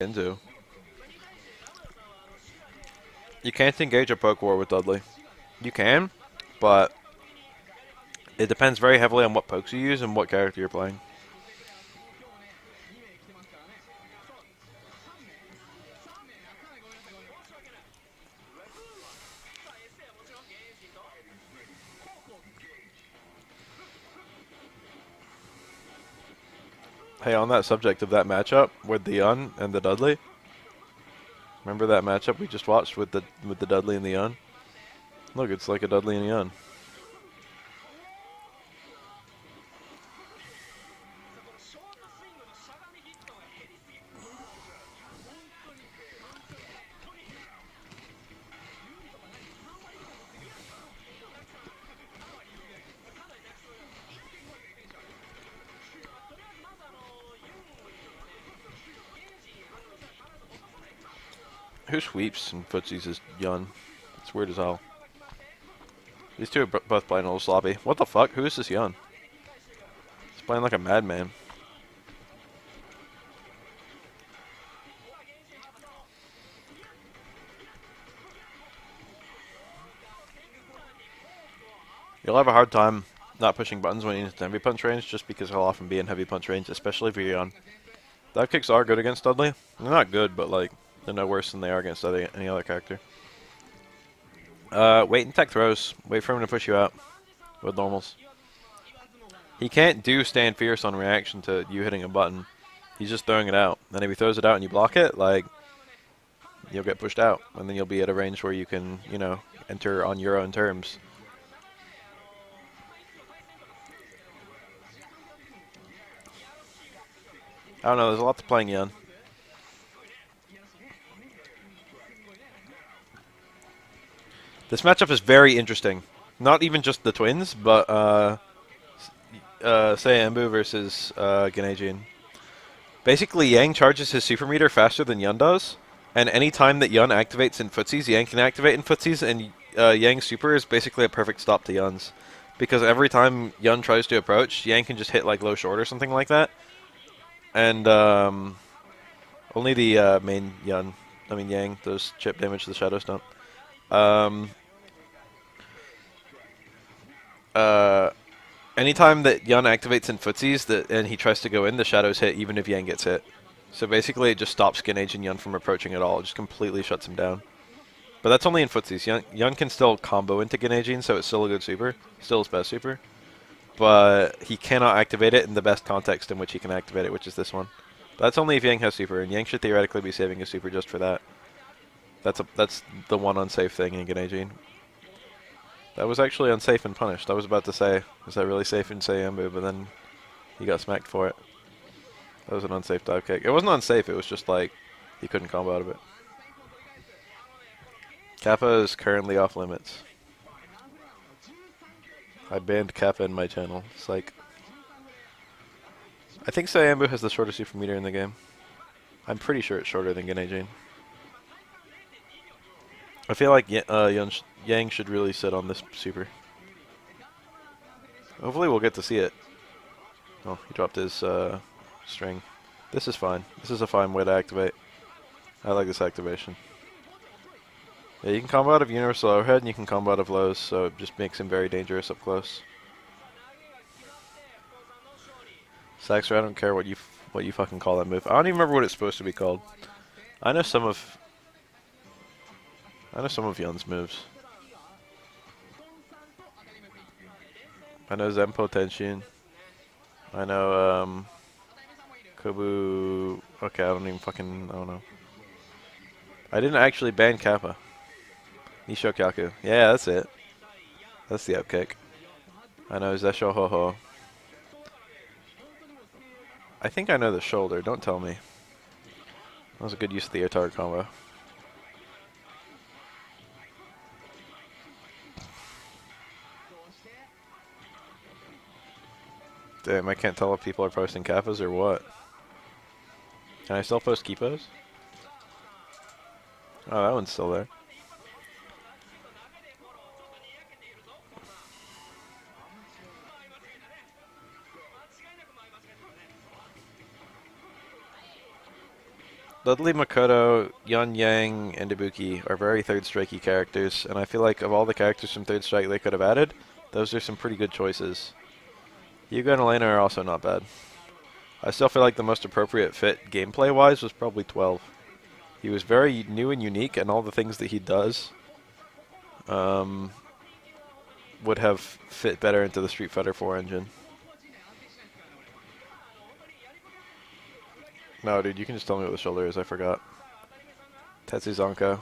into. You can't engage a poke war with Dudley. You can, but it depends very heavily on what pokes you use and what character you're playing. Hey, on that subject of that matchup with the Yun and the Dudley, remember that matchup we just watched with the Dudley and the Yun? Look, it's like a Dudley and a Yun. Who sweeps and footsies is Yun? It's weird as hell. These two are both playing a little sloppy. What the fuck? Who is this Yun? He's playing like a madman. You'll have a hard time not pushing buttons when you're in heavy punch range just because he'll often be in heavy punch range, especially if you're Yun. Dive kicks are good against Dudley. They're not good, but like they're no worse than they are against any other character. Wait and tech throws. Wait for him to push you out with normals. He can't do stand fierce on reaction to you hitting a button. He's just throwing it out. And if he throws it out and you block it, like, you'll get pushed out. And then you'll be at a range where you can, you know, enter on your own terms. I don't know, there's a lot to playing Yun. This matchup is very interesting. Not even just the twins, but say Embu versus Geneijian. Basically, Yang charges his super meter faster than Yun does, and any time that Yun activates in footsies, Yang can activate in footsies, and Yang's super is basically a perfect stop to Yun's. Because every time Yun tries to approach, Yang can just hit like low short or something like that. And only the main Yun, I mean Yang, does chip damage to the Shadow Stump. Anytime that Yun activates in footsies and he tries to go in, the Shadows hit even if Yang gets hit. So basically it just stops Genage and Yun from approaching at all. It just completely shuts him down. But that's only in footsies. Yun can still combo into Geneijian, so it's still a good super. Still his best super. But he cannot activate it in the best context in which he can activate it, which is this one. But that's only if Yang has super, and Yang should theoretically be saving his super just for that. That's the one unsafe thing in Geneijian. That was actually unsafe and punished. I was about to say, is that really safe in Sayambu, but then he got smacked for it. That was an unsafe dive kick. It wasn't unsafe, it was just like, he couldn't combo out of it. Kappa is currently off limits. I banned Kappa in my channel. It's like, I think Sayambu has the shortest super meter in the game. I'm pretty sure it's shorter than Geneijian. I feel like Yang should really sit on this super. Hopefully we'll get to see it. Oh, he dropped his string. This is fine. This is a fine way to activate. I like this activation. Yeah, you can combo out of universal overhead and you can combo out of lows, so it just makes him very dangerous up close. Saxer, I don't care what you fucking call that move. I don't even remember what it's supposed to be called. I know some of Yun's moves. I know Zempo Tenshin. I know Kobu. Okay, I don't know. I didn't actually ban Kappa. Nisho Kyaku. Yeah, that's it. That's the upkick. I know Zesho Ho-Ho. I think I know the shoulder. Don't tell me. That was a good use of the air target combo. Damn, I can't tell if people are posting Kappas or what. Can I still post Kippos? Oh, that one's still there. Dudley, Makoto, Yan Yang, and Ibuki are very Third Strikey characters, and I feel like of all the characters from Third Strike they could have added, those are some pretty good choices. Yuga and Elena are also not bad. I still feel like the most appropriate fit gameplay-wise was probably 12. He was very new and unique, and all the things that he does would have fit better into the Street Fighter 4 engine. No, dude, you can just tell me what the shoulder is. I forgot. Tetsuzanko.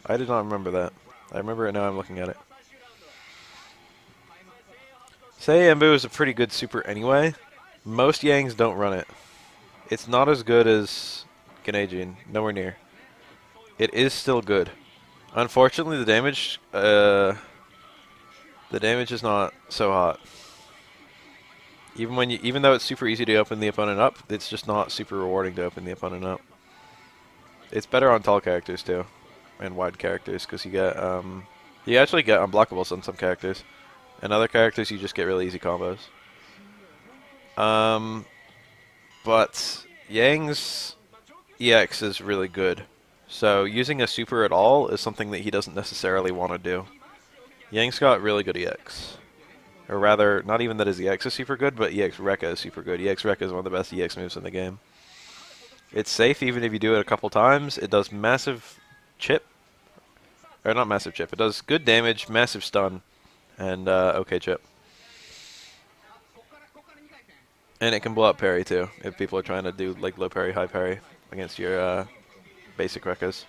I did not remember that. I remember it now. I'm looking at it. Say Embu is a pretty good super anyway. Most Yangs don't run it. It's not as good as Ganejin. Nowhere near. It is still good. Unfortunately, the damage is not so hot. Even though it's super easy to open the opponent up, it's just not super rewarding to open the opponent up. It's better on tall characters too, and wide characters, because you actually get unblockables on some characters, and other characters you just get really easy combos. But Yang's EX is really good, so using a super at all is something that he doesn't necessarily want to do. Yang's got really good EX. Or rather, not even that his EX is super good, but EX Rekka is super good. EX Rekka is one of the best EX moves in the game. It's safe even if you do it a couple times. It does massive chip. Or not massive chip. It does good damage, massive stun, and okay chip. And it can blow up parry too, if people are trying to do like low parry, high parry against your basic Rekkas.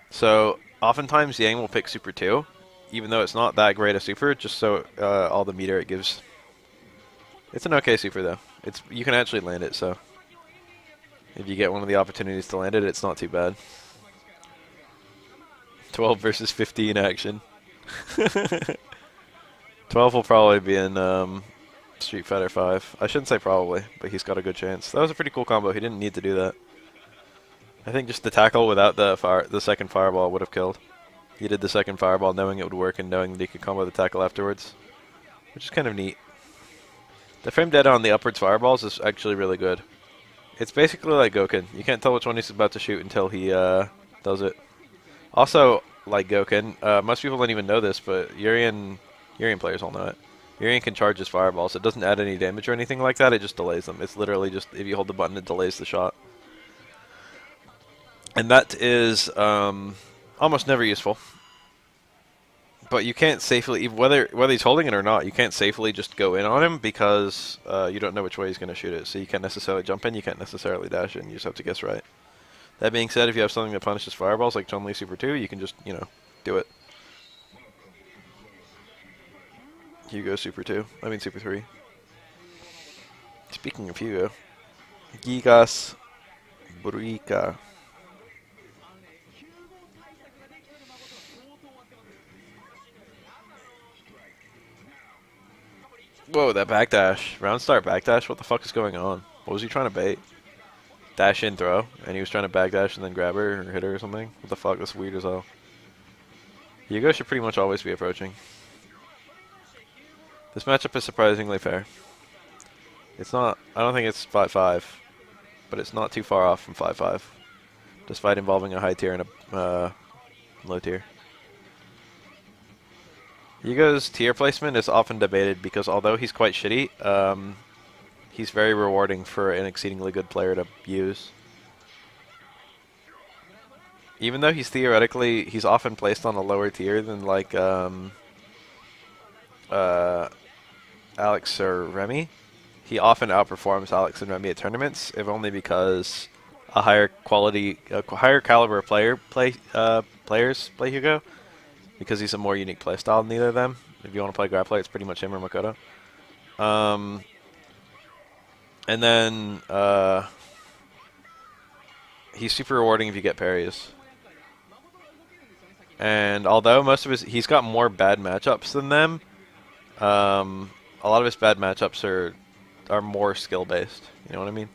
So oftentimes Yang will pick Super 2, even though it's not that great a super, just so all the meter it gives. It's an okay super though. You can actually land it, so if you get one of the opportunities to land it, it's not too bad. 12 versus 15 action. 12 will probably be in Street Fighter 5. I shouldn't say probably, but he's got a good chance. That was a pretty cool combo. He didn't need to do that. I think just the tackle without the second fireball would have killed. He did the second fireball knowing it would work and knowing that he could combo the tackle afterwards, which is kind of neat. The frame data on the upwards fireballs is actually really good. It's basically like Goken. You can't tell which one he's about to shoot until he does it. Also, like Goken, most people don't even know this, but Urien players all know it. Urien can charge his fireballs. It doesn't add any damage or anything like that. It just delays them. It's literally just if you hold the button, it delays the shot. And that is almost never useful. But you can't safely, whether he's holding it or not, you can't safely just go in on him because you don't know which way he's going to shoot it. So you can't necessarily jump in, you can't necessarily dash in. You just have to guess right. That being said, if you have something that punishes fireballs like Chun-Li Super 2, you can just, do it. Hugo Super 2. I mean Super 3. Speaking of Hugo, Gigas Brika. Whoa, that backdash. Round start backdash? What the fuck is going on? What was he trying to bait? Dash in throw, and he was trying to backdash and then grab her or hit her or something? What the fuck? That's weird as hell. Hugo should pretty much always be approaching. This matchup is surprisingly fair. It's not, I don't think it's 5-5, but it's not too far off from 5-5, despite involving a high tier and a low tier. Hugo's tier placement is often debated because although he's quite shitty, he's very rewarding for an exceedingly good player to use. Even though he's often placed on a lower tier than like Alex or Remy, he often outperforms Alex and Remy at tournaments, if only because a higher caliber players play Hugo, because he's a more unique playstyle than either of them. If you want to play grappler, it's pretty much him or Makoto. And then he's super rewarding if you get parries. And although he's got more bad matchups than them, a lot of his bad matchups are more skill based. You know what I mean?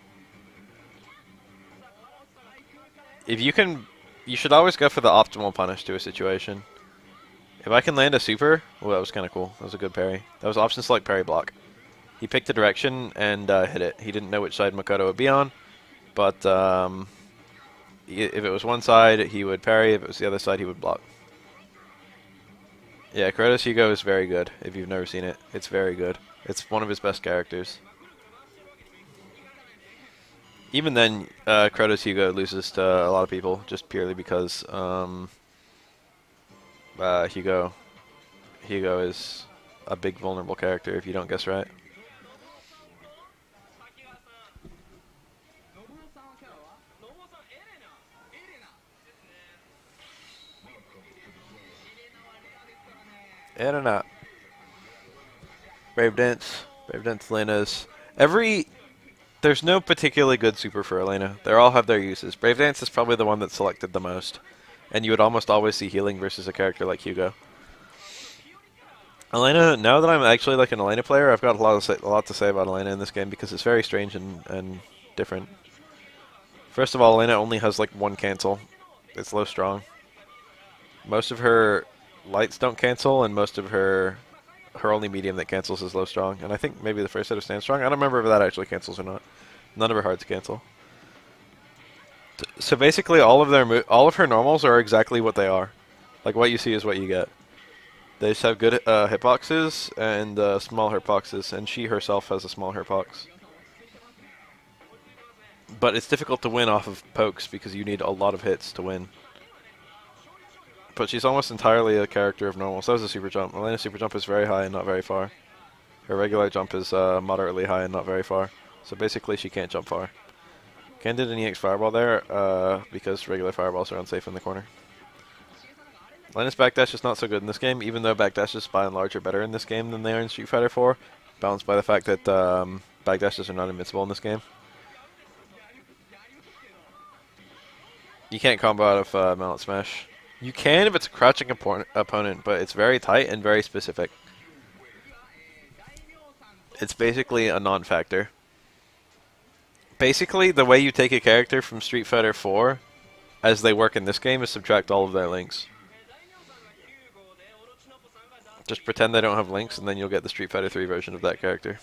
You should always go for the optimal punish to a situation. If I can land a super, well, that was kind of cool. That was a good parry. That was option select parry block. He picked a direction and hit it. He didn't know which side Makoto would be on, but if it was one side, he would parry. If it was the other side, he would block. Yeah, Kratos Hugo is very good. If you've never seen it, it's very good. It's one of his best characters. Even then, Kratos Hugo loses to a lot of people just purely because Hugo is a big vulnerable character if you don't guess right. Elena. Brave Dance, Lena's. There's no particularly good super for Elena. They all have their uses. Brave Dance is probably the one that's selected the most. And you would almost always see healing versus a character like Hugo. Elena, now that I'm actually like an Elena player, I've got a lot to say about Elena in this game because it's very strange and different. First of all, Elena only has like one cancel. It's low strong. Most of her lights don't cancel, and most of her only medium that cancels is low strong. And I think maybe the first set of stand strong. I don't remember if that actually cancels or not. None of her hards cancel. So basically, all of her normals are exactly what they are. Like what you see is what you get. They just have good hitboxes and small hitboxes, and she herself has a small hitbox. But it's difficult to win off of pokes because you need a lot of hits to win. But she's almost entirely a character of normal. So is a super jump. Elena's super jump is very high and not very far. Her regular jump is moderately high and not very far. So basically she can't jump far. Ken did an EX fireball there because regular fireballs are unsafe in the corner. Elena's backdash is not so good in this game, even though backdashes by and large are better in this game than they are in Street Fighter 4. Balanced by the fact that backdashes are not invincible in this game. You can't combo out of Mallet Smash. You can if it's a crouching opponent, but it's very tight and very specific. It's basically a non-factor. Basically, the way you take a character from Street Fighter 4, as they work in this game, is subtract all of their links. Just pretend they don't have links, and then you'll get the Street Fighter 3 version of that character.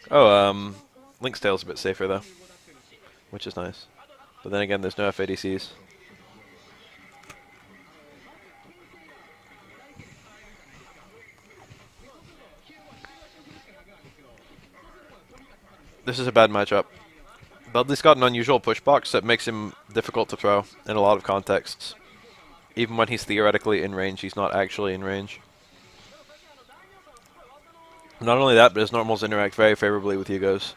Oh, Link's tail's a bit safer, though, which is nice. But then again, there's no FADCs. This is a bad matchup. Dudley's got an unusual push box that makes him difficult to throw in a lot of contexts. Even when he's theoretically in range, he's not actually in range. Not only that, but his normals interact very favorably with Hugo's.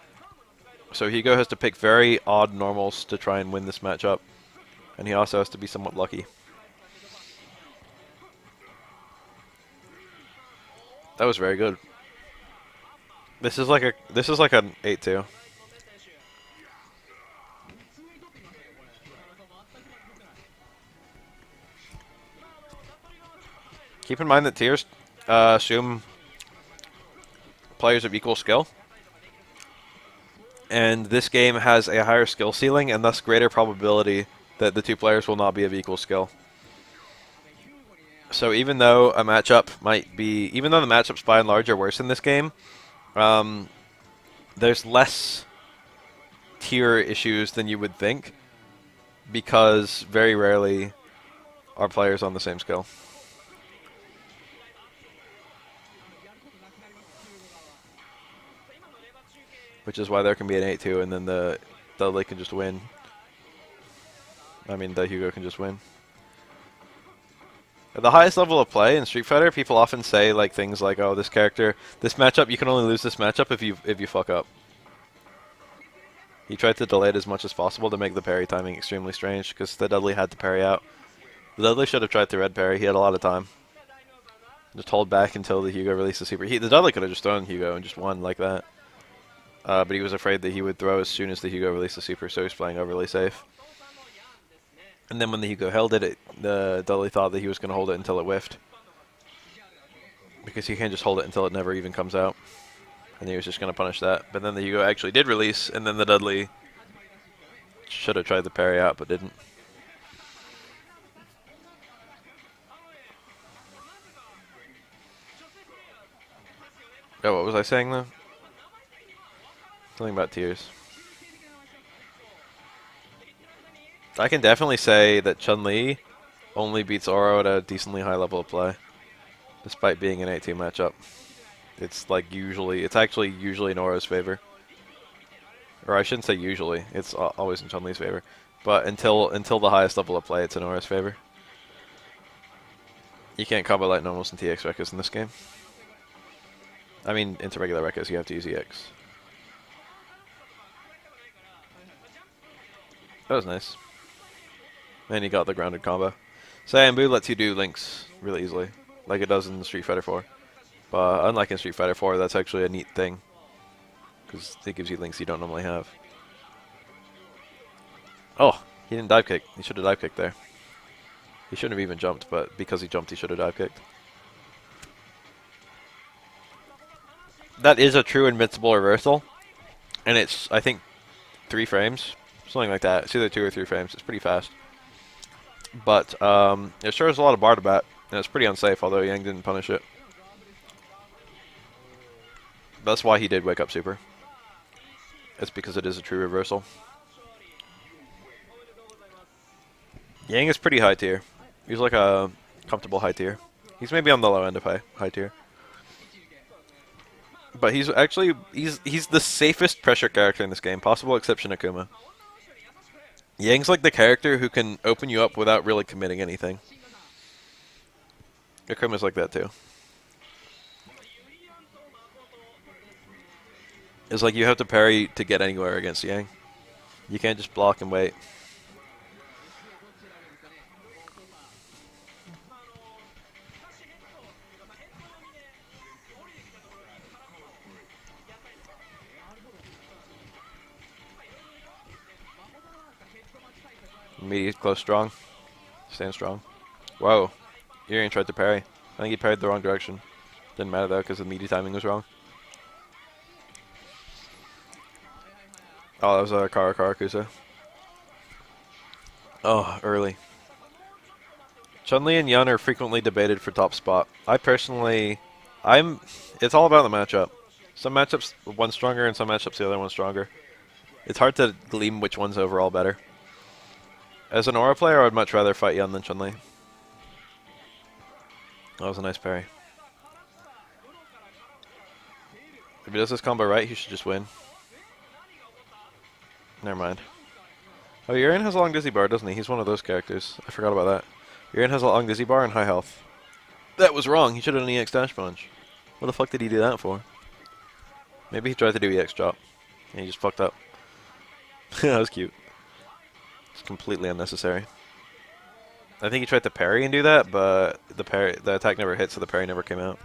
So Hugo has to pick very odd normals to try and win this matchup. And he also has to be somewhat lucky. That was very good. This is like an 8-2. Keep in mind that tiers assume players of equal skill. And this game has a higher skill ceiling and thus greater probability that the two players will not be of equal skill. So even though the matchups by and large are worse in this game, there's less tier issues than you would think because very rarely are players on the same skill. Which is why there can be an 8-2 and then the Dudley can just win. I mean, the Hugo can just win. At the highest level of play in Street Fighter, people often say like things like, "Oh, this matchup, you can only lose this matchup if you fuck up." He tried to delay it as much as possible to make the parry timing extremely strange because the Dudley had to parry out. The Dudley should have tried to red parry. He had a lot of time. Just hold back until the Hugo released the super. The Dudley could have just thrown Hugo and just won like that. But he was afraid that he would throw as soon as the Hugo released the super, so he was playing overly safe. And then when the Hugo held it, the Dudley thought that he was going to hold it until it whiffed. Because you can't just hold it until it never even comes out. And he was just going to punish that. But then the Hugo actually did release, and then the Dudley should have tried to parry out, but didn't. Oh, what was I saying though? Something about tears. I can definitely say that Chun-Li only beats Oro at a decently high level of play, despite being an 8-2 matchup. It's like it's actually usually in Oro's favor. Or I shouldn't say usually, it's always in Chun-Li's favor. But until the highest level of play, it's in Aura's favor. You can't combo light normals and TX Rekkas in this game. I mean, into regular Rekkas, you have to use EX. That was nice. And you got the grounded combo. Sayambu lets you do links really easily, like it does in Street Fighter 4. But unlike in Street Fighter 4, that's actually a neat thing, because it gives you links you don't normally have. Oh, he didn't dive kick. He should have dive kicked there. He shouldn't have even jumped, but because he jumped, he should have dive kicked. That is a true invincible reversal, and it's, I think, 3 frames, something like that. It's either 2 or 3 frames. It's pretty fast. But it sure is a lot of bar to bat, and it's pretty unsafe, although Yang didn't punish it. That's why he did wake up super. It's because it is a true reversal. Yang is pretty high tier. He's like a comfortable high tier. He's maybe on the low end of high tier. But he's actually, he's the safest pressure character in this game, possible exception Akuma. Yang's like the character who can open you up without really committing anything. Akuma's like that too. It's like you have to parry to get anywhere against Yang. You can't just block and wait. Immediate close strong. Stand strong. Whoa. Urian tried to parry. I think he parried the wrong direction. Didn't matter though because the meaty timing was wrong. Oh, that was a Karakusa. Oh, early. Chun-Li and Yun are frequently debated for top spot. I personally, it's all about the matchup. Some matchups one's stronger and some matchups the other one's stronger. It's hard to glean which one's overall better. As an Aura player, I would much rather fight Yun than Chun-Li. That was a nice parry. If he does this combo right, he should just win. Never mind. Oh, Urian has a long dizzy bar, doesn't he? He's one of those characters. I forgot about that. Urian has a long dizzy bar and high health. That was wrong. He should have done EX dash punch. What the fuck did he do that for? Maybe he tried to do EX drop. And he just fucked up. That was cute. It's completely unnecessary. I think he tried to parry and do that, but the attack never hit, so the parry never came out.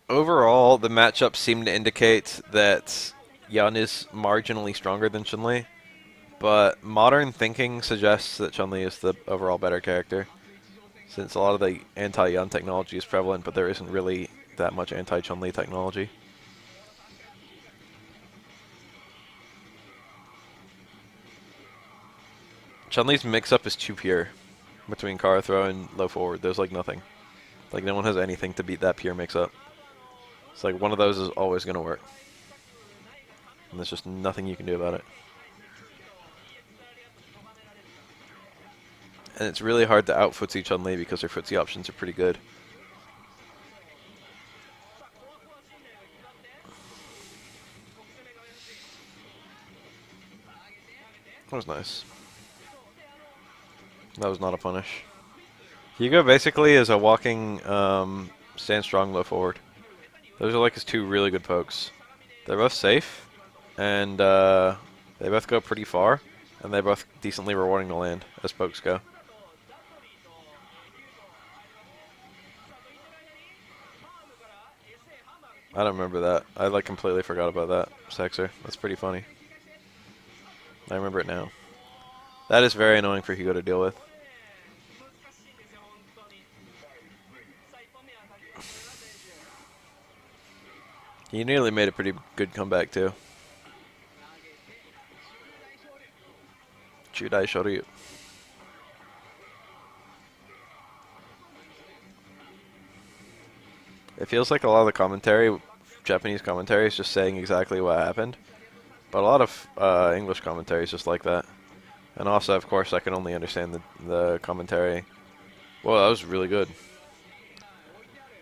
Overall, the matchups seem to indicate that Yun is marginally stronger than Chun-Li, but modern thinking suggests that Chun-Li is the overall better character, since a lot of the anti-Yun technology is prevalent, but there isn't really that much anti-Chun-Li technology. Chun-Li's mix-up is too pure between Kara throw and low forward. There's like nothing. Like no one has anything to beat that pure mix-up. It's like one of those is always going to work. And there's just nothing you can do about it. And it's really hard to out-footsie Chun-Li because her footsie options are pretty good. That was nice. That was not a punish. Hugo basically is a walking stand strong, low forward. Those are like his 2 really good pokes. They're both safe, and they both go pretty far, and they're both decently rewarding to land, as pokes go. I don't remember that. I like completely forgot about that, Sexer. That's pretty funny. I remember it now. That is very annoying for Hugo to deal with. He nearly made a pretty good comeback too. Judai Shoryu. It feels like a lot of the commentary, Japanese commentary, is just saying exactly what happened. But a lot of English commentary is just like that. And also, of course, I can only understand the commentary. Well, that was really good.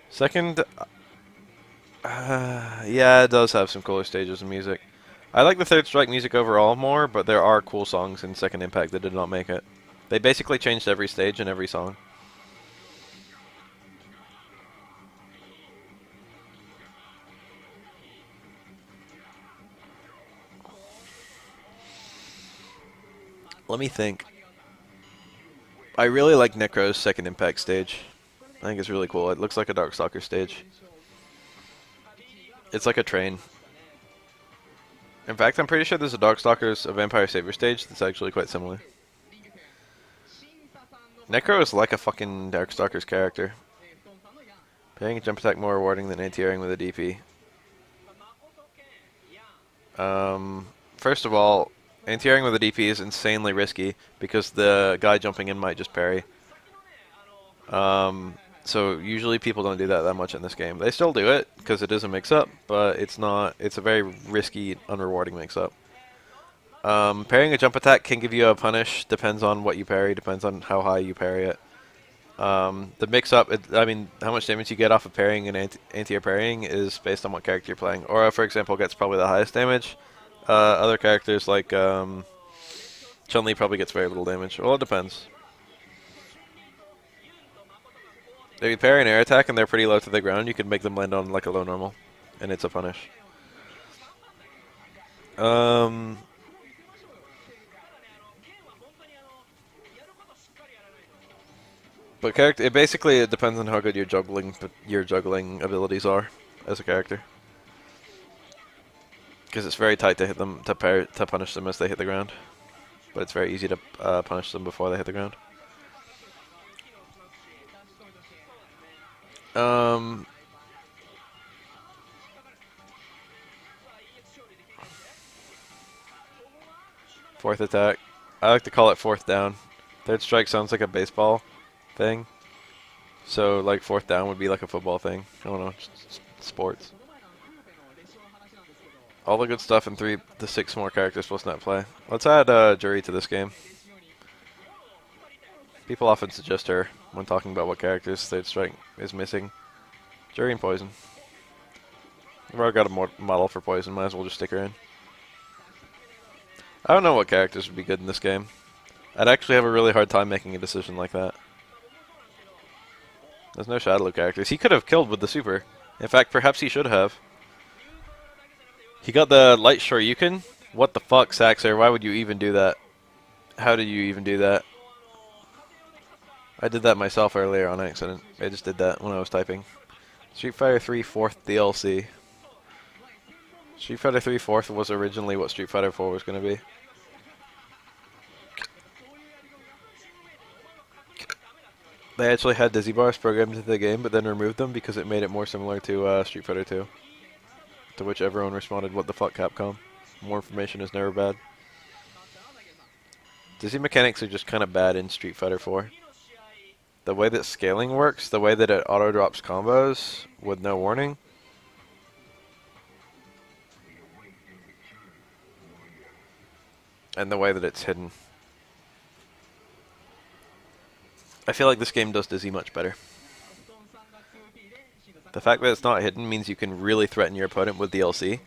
Second, yeah, it does have some cooler stages and music. I like the Third Strike music overall more, but there are cool songs in Second Impact that did not make it. They basically changed every stage and every song. Let me think. I really like Necro's Second Impact stage. I think it's really cool. It looks like a Darkstalker stage. It's like a train. In fact, I'm pretty sure there's a Darkstalker's a Vampire Saber stage that's actually quite similar. Necro is like a fucking Darkstalker's character. Paying a jump attack more rewarding than anti-airing with a DP. First of all, anti-airing with a DP is insanely risky because the guy jumping in might just parry. So usually people don't do that much in this game. They still do it because it is a mix-up, but it's not. It's a very risky, unrewarding mix-up. Parrying a jump attack can give you a punish. Depends on what you parry. Depends on how high you parry it. The mix-up, I mean, how much damage you get off of parrying and anti-air parrying is based on what character you're playing. Aura, for example, gets probably the highest damage. Other characters like Chun-Li probably gets very little damage. Well, it depends. If you parry an air attack and they're pretty low to the ground, you can make them land on like a low normal, and it's a punish. But it basically it depends on how good your juggling abilities are as a character. Because it's very tight to hit them to punish them as they hit the ground, but it's very easy to punish them before they hit the ground. Fourth attack. I like to call it fourth down. Third strike sounds like a baseball thing. So like fourth down would be like a football thing. I don't know, just sports. All the good stuff in the 6 more characters plus net play. Let's add Jury to this game. People often suggest her when talking about what characters Third Strike is missing. Jury and Poison. We've already got a model for Poison, might as well just stick her in. I don't know what characters would be good in this game. I'd actually have a really hard time making a decision like that. There's no Shadowloo characters. He could have killed with the super. In fact, perhaps he should have. He got the light Shoryuken? What the fuck, Saxer? Why would you even do that? How did you even do that? I did that myself earlier on accident. I just did that when I was typing. Street Fighter 3 4th DLC. Street Fighter 3 4th was originally what Street Fighter 4 was going to be. They actually had Dizzy Bars programmed into the game, but then removed them because it made it more similar to Street Fighter 2. To which everyone responded, "What the fuck, Capcom? More information is never bad." Dizzy mechanics are just kind of bad in Street Fighter 4. The way that scaling works, the way that it auto-drops combos with no warning. And the way that it's hidden. I feel like this game does Dizzy much better. The fact that it's not hidden means you can really threaten your opponent with DLC. I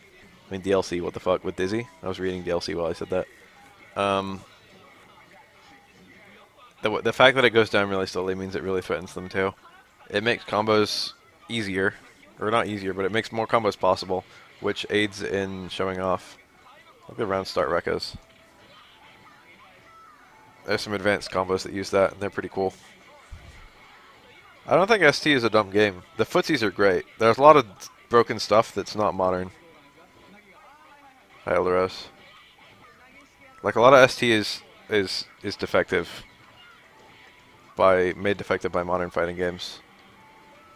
mean, DLC, what the fuck, with Dizzy? I was reading DLC while I said that. The fact that it goes down really slowly means it really threatens them too. It makes combos easier. Or not easier, but it makes more combos possible, which aids in showing off. Look at round start Rekkas. There's some advanced combos that use that, and they're pretty cool. I don't think ST is a dumb game. The footsies are great. There's a lot of broken stuff that's not modern. Hi, Elderos. Like, a lot of ST is defective. Made defective by modern fighting games.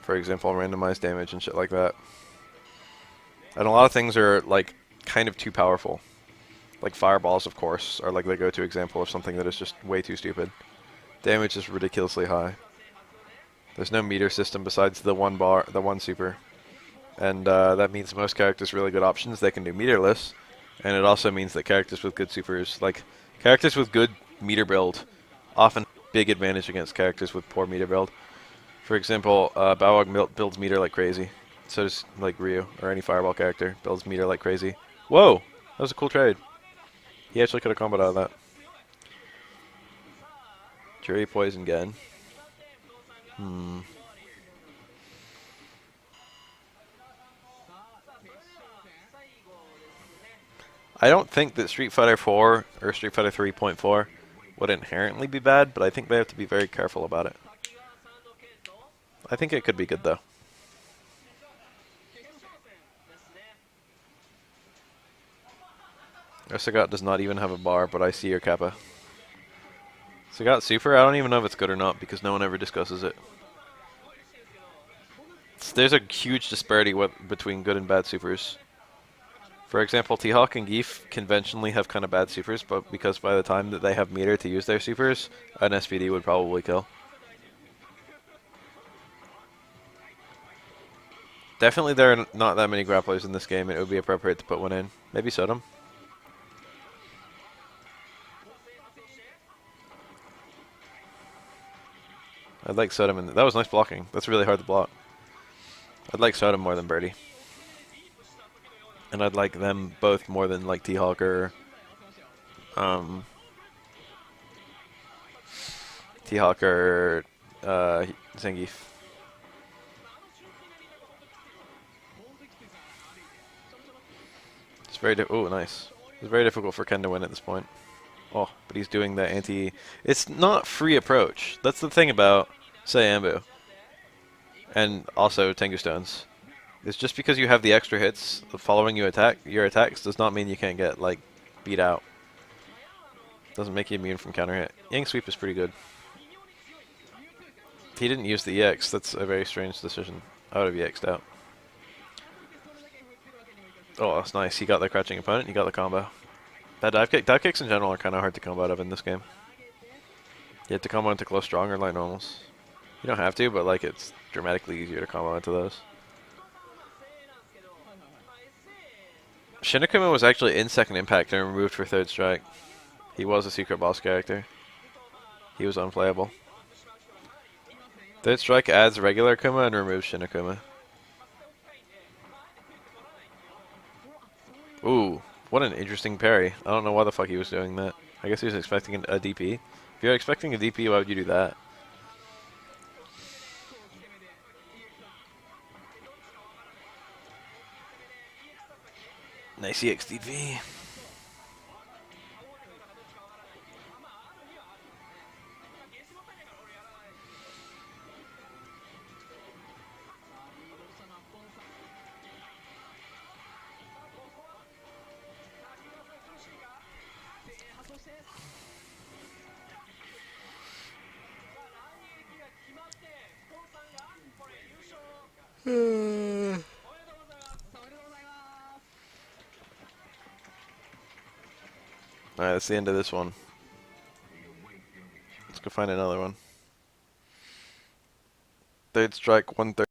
For example, randomized damage and shit like that. And a lot of things are, like, kind of too powerful. Like, fireballs, of course, are like the go-to example of something that is just way too stupid. Damage is ridiculously high. There's no meter system besides the one super. And that means most characters really good options, they can do meterless. And it also means that characters with good supers, like characters with good meter build, often big advantage against characters with poor meter build. For example, Balrog builds meter like crazy. So does like Ryu or any fireball character builds meter like crazy. Whoa, that was a cool trade. He actually could have comboed out of that. Jury poison again. I don't think that Street Fighter 4 or Street Fighter 3.4 would inherently be bad, but I think they have to be very careful about it. I think it could be good though. Sagat does not even have a bar, but I see your Kappa. Sagat Super, I don't even know if it's good or not because no one ever discusses it. There's a huge disparity between good and bad supers. For example, T-Hawk and Geef conventionally have kind of bad supers, but because by the time that they have meter to use their supers, an SVD would probably kill. Definitely there are not that many grapplers in this game, it would be appropriate to put one in. Maybe Sodom. I'd like Sodom, and that was nice blocking. That's really hard to block. I'd like Sodom more than Birdie. And I'd like them both more than like T-Hawk or T-Hawk or Zangief. It's very nice. It's very difficult for Ken to win at this point. Oh, but he's doing the anti... It's not free approach. That's the thing about Sayambu. And also Tengu Stones. It's just because you have the extra hits following your attacks does not mean you can't get, like, beat out. Doesn't make you immune from counter hit. Yang Sweep is pretty good. He didn't use the EX. That's a very strange decision. I would have EX'd out. Oh, that's nice. He got the crouching opponent. He got the combo. That dive kick. Dive kicks in general are kind of hard to combo out of in this game. You have to combo into close strong or light normals. You don't have to, but like it's dramatically easier to combo into those. Shinakuma was actually in Second Impact and removed for Third Strike. He was a secret boss character. He was unplayable. Third Strike adds regular Kuma and removes Shinakuma. Ooh, what an interesting parry. I don't know why the fuck he was doing that. I guess he was expecting a DP. If you're expecting a DP, why would you do that? Nice EX DP. Alright, that's the end of this one. Let's go find another one. Third Strike 130.